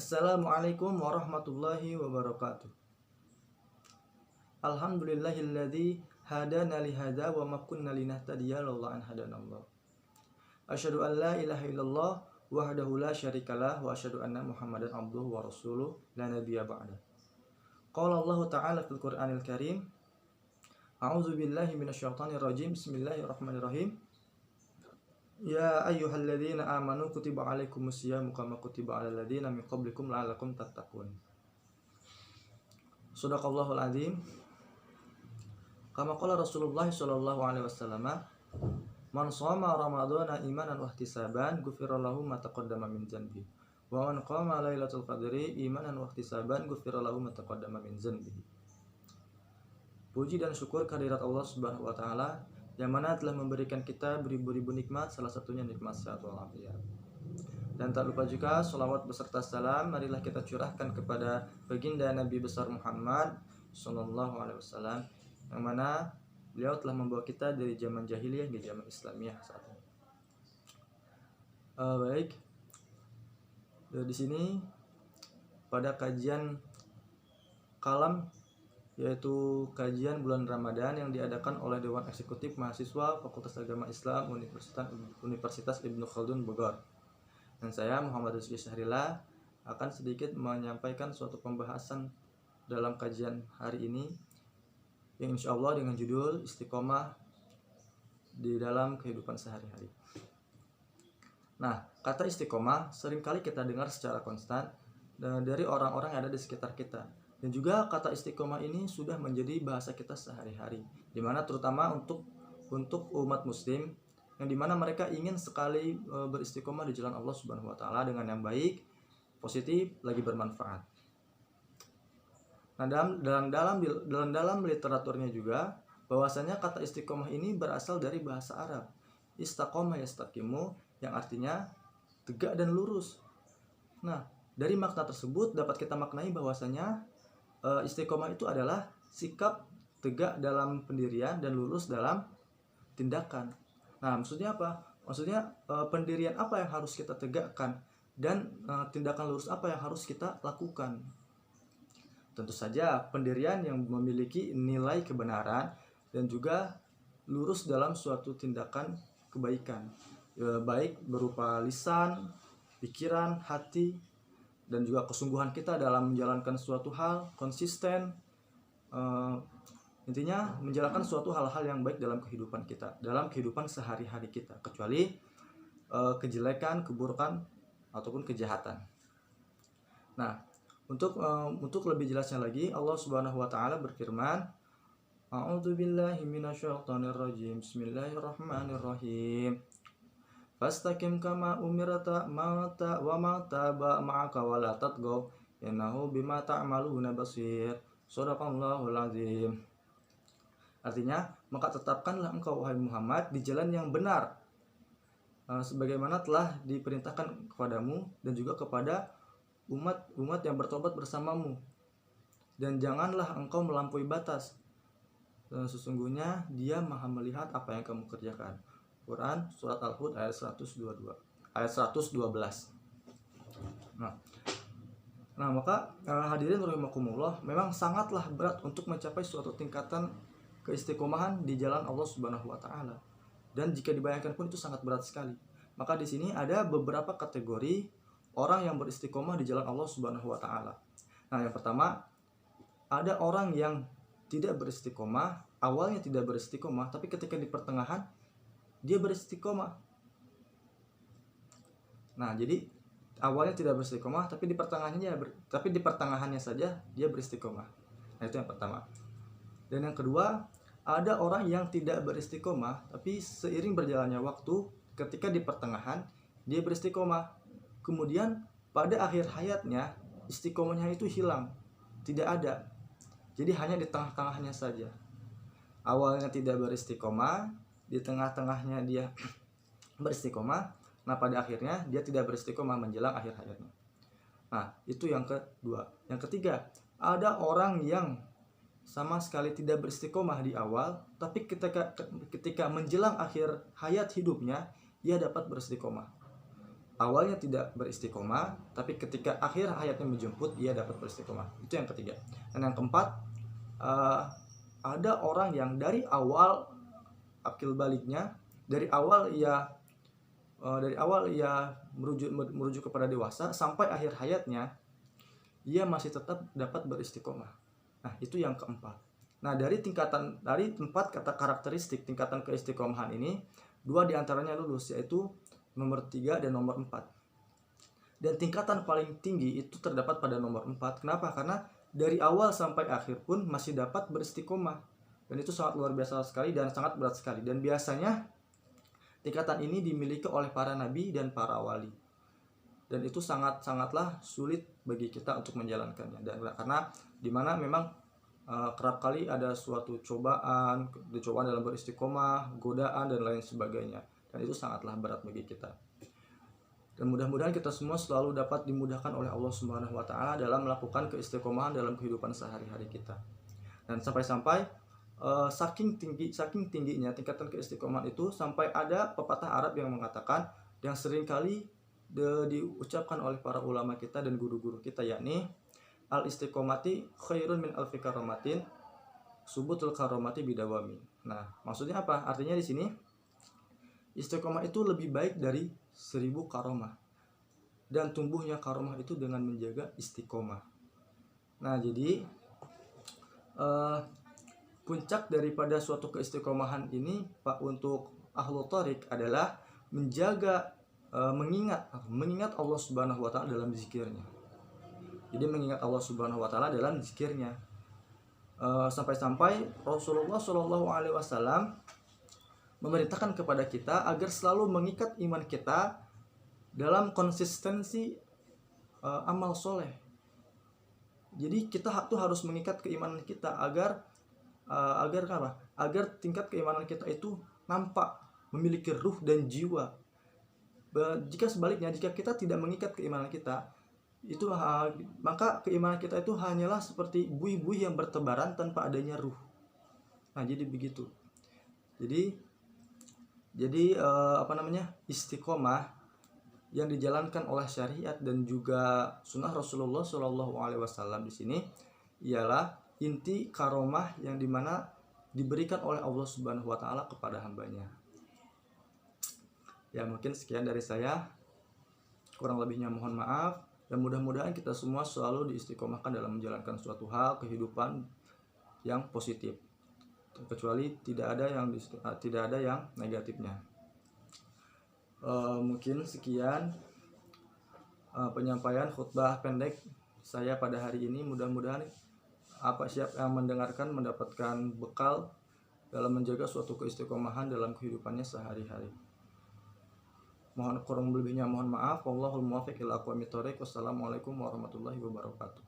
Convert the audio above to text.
Assalamualaikum warahmatullahi wabarakatuh. Alhamdulillahilladzi hadana li hadza wa ma kunna linahtadiya laula an hadanallah. Asyhadu an la ilaha illallah wahdahu la syarikalah wa asyhadu anna Muhammadan abduhu wa rasuluh la nabiyya ba'da. Qala Allah Ta'ala fil Qur'anil Karim. A'udzu billahi minasyaitonir rajim. Bismillahirrahmanirrahim. Ya ayyuhalladzina amanu kutiba alaikumusyamu kama kutiba alal ladzina min qablikum la'allakum tattaqun. Shadaqallahul azim. Kama qala Rasulullah sallallahu alaihi wasallam, man shoma ramadhana imanan wa ihtisaban ghufira lahu ma taqaddama min dhanbi. Wa man qama lailatul qadri imanan wa ihtisaban ghufira lahu ma taqaddama min dhanbi. Puji dan syukur kehadirat Allah Subhanahu wa taala yang mana telah memberikan kita beribu-ribu nikmat, salah satunya nikmat sehat walafiat. Dan tak lupa juga sholawat beserta salam marilah kita curahkan kepada baginda Nabi besar Muhammad sallallahu alaihi wasallam, yang mana beliau telah membawa kita dari zaman jahiliyah ke zaman Islamiyah saat ini. Baik, di sini pada kajian kalam, yaitu kajian bulan Ramadan yang diadakan oleh Dewan Eksekutif Mahasiswa Fakultas Agama Islam Universitas Ibnu Khaldun Bogor. Dan saya Muhammad Rizky Syahrillah akan sedikit menyampaikan suatu pembahasan dalam kajian hari ini yang insya Allah dengan judul Istiqomah di dalam kehidupan sehari-hari. Nah, kata istiqomah seringkali kita dengar secara konstan dari orang-orang yang ada di sekitar kita. Dan juga kata istiqomah ini sudah menjadi bahasa kita sehari-hari, dimana terutama untuk umat muslim yang dimana mereka ingin sekali beristiqomah di jalan Allah Subhanahu wa taala dengan yang baik, positif, lagi bermanfaat. Nah, dalam literaturnya juga bahwasanya kata istiqomah ini berasal dari bahasa Arab. Istaqomah yastaqimu, yang artinya tegak dan lurus. Nah, dari makna tersebut dapat kita maknai bahwasanya istiqomah itu adalah sikap tegak dalam pendirian dan lurus dalam tindakan. Nah, maksudnya apa? Maksudnya pendirian apa yang harus kita tegakkan dan tindakan lurus apa yang harus kita lakukan. Tentu saja pendirian yang memiliki nilai kebenaran dan juga lurus dalam suatu tindakan kebaikan, baik berupa lisan, pikiran, hati, dan juga kesungguhan kita dalam menjalankan suatu hal, konsisten, intinya menjalankan suatu hal-hal yang baik dalam kehidupan kita, dalam kehidupan sehari-hari kita, kecuali kejelekan, keburukan, ataupun kejahatan. Nah, untuk lebih jelasnya lagi, Allah Subhanahu wa taala berfirman, A'udzu billahi minasyaitonir rajim. Bismillahirrahmanirrahim. Fastaqim kama umirta wa ma taba ma'aka wa la tatghaw innahu bima ta'maluna basir. Shadaqallahul azim. Artinya, maka tetapkanlah engkau wahai Muhammad di jalan yang benar, sebagaimana telah diperintahkan kepadamu dan juga kepada umat yang bertobat bersamamu. Dan janganlah engkau melampaui batas. Sesungguhnya Dia Maha melihat apa yang kamu kerjakan. Quran surat Al-Hud ayat 112. Nah, maka hadirin rahimakumullah, memang sangatlah berat untuk mencapai suatu tingkatan keistiqomahan di jalan Allah Subhanahu wa taala. Dan jika dibayangkan pun itu sangat berat sekali. Maka di sini ada beberapa kategori orang yang beristiqomah di jalan Allah Subhanahu wa taala. Nah, yang pertama, ada orang yang tidak beristiqomah, awalnya tidak beristiqomah, tapi ketika di pertengahan dia beristiqomah. Nah, jadi awalnya tidak beristiqomah, tapi di pertengahannya saja dia beristiqomah. Nah, itu yang pertama. Dan yang kedua, ada orang yang tidak beristiqomah, tapi seiring berjalannya waktu, ketika di pertengahan dia beristiqomah, kemudian pada akhir hayatnya istiqomahnya itu hilang, tidak ada. Jadi hanya di tengah-tengahnya saja. Awalnya tidak beristiqomah, di tengah-tengahnya dia beristiqomah, nah pada akhirnya dia tidak beristiqomah menjelang akhir hayatnya. Nah, itu yang kedua. Yang ketiga, ada orang yang sama sekali tidak beristiqomah di awal, tapi ketika menjelang akhir hayat hidupnya, ia dapat beristiqomah. awalnya tidak beristiqomah, tapi ketika akhir hayatnya menjemput ia dapat beristiqomah. Itu yang ketiga. Dan yang keempat, ada orang yang dari awal akil baliknya, dari awal ia merujuk kepada dewasa sampai akhir hayatnya ia masih tetap dapat beristiqomah. Nah, itu yang keempat. Nah, dari 4 kata karakteristik tingkatan keistiqomahan ini, 2 diantaranya lulus, yaitu nomor 3 dan nomor 4. Dan tingkatan paling tinggi itu terdapat pada nomor 4. Kenapa? Karena dari awal sampai akhir pun masih dapat beristiqomah. Dan itu sangat luar biasa sekali dan sangat berat sekali. Dan biasanya tingkatan ini dimiliki oleh para nabi dan para wali. Dan itu sangatlah sulit bagi kita untuk menjalankannya. Dan karena dimana memang kerap kali ada suatu cobaan dalam beristiqomah, godaan dan lain sebagainya. Dan itu sangatlah berat bagi kita. Dan mudah-mudahan kita semua selalu dapat dimudahkan oleh Allah Subhanahu wa taala dalam melakukan keistiqomahan dalam kehidupan sehari-hari kita. Dan sampai-sampai saking tingginya tingkatan keistiqomahan itu, sampai ada pepatah Arab yang mengatakan, yang seringkali diucapkan oleh para ulama kita dan guru-guru kita, yakni al istiqomati khairun min alfi karomatin subutul karomati bidawami. Nah, maksudnya apa? Artinya di sini istiqomah itu lebih baik dari 1000 karomah, dan tumbuhnya karomah itu dengan menjaga istiqomah. Nah, jadi puncak daripada suatu keistiqomahan ini, Pak, untuk ahlu thariq adalah menjaga mengingat Allah Subhanahu wa taala dalam zikirnya. Jadi mengingat Allah Subhanahu wa taala dalam zikirnya. Sampai-sampai Rasulullah Shallallahu alaihi wasallam memerintahkan kepada kita agar selalu mengikat iman kita dalam konsistensi amal soleh. Jadi kita tuh harus mengikat keimanan kita agar apa? Agar tingkat keimanan kita itu nampak, memiliki ruh dan jiwa. Jika sebaliknya, jika kita tidak mengikat keimanan kita, itu maka keimanan kita itu hanyalah seperti buih-buih yang bertebaran tanpa adanya ruh. Nah, jadi begitu. Jadi istiqomah yang dijalankan oleh syariat dan juga sunnah Rasulullah Shallallahu alaihi wasallam di sini ialah inti karomah yang dimana diberikan oleh Allah Subhanahu wa taala kepada hambanya. Ya, mungkin sekian dari saya. Kurang lebihnya mohon maaf. Dan mudah-mudahan kita semua selalu diistiqomahkan dalam menjalankan suatu hal kehidupan yang positif. Kecuali tidak ada yang negatifnya. Mungkin sekian penyampaian khutbah pendek saya pada hari ini. Mudah-mudahan siap yang mendengarkan mendapatkan bekal dalam menjaga suatu keistiqomahan dalam kehidupannya sehari-hari. Mohon kurang lebihnya mohon maaf. Wallahul muwaffiq ila aqwamit thoriq. Wassalamualaikum warahmatullahi wabarakatuh.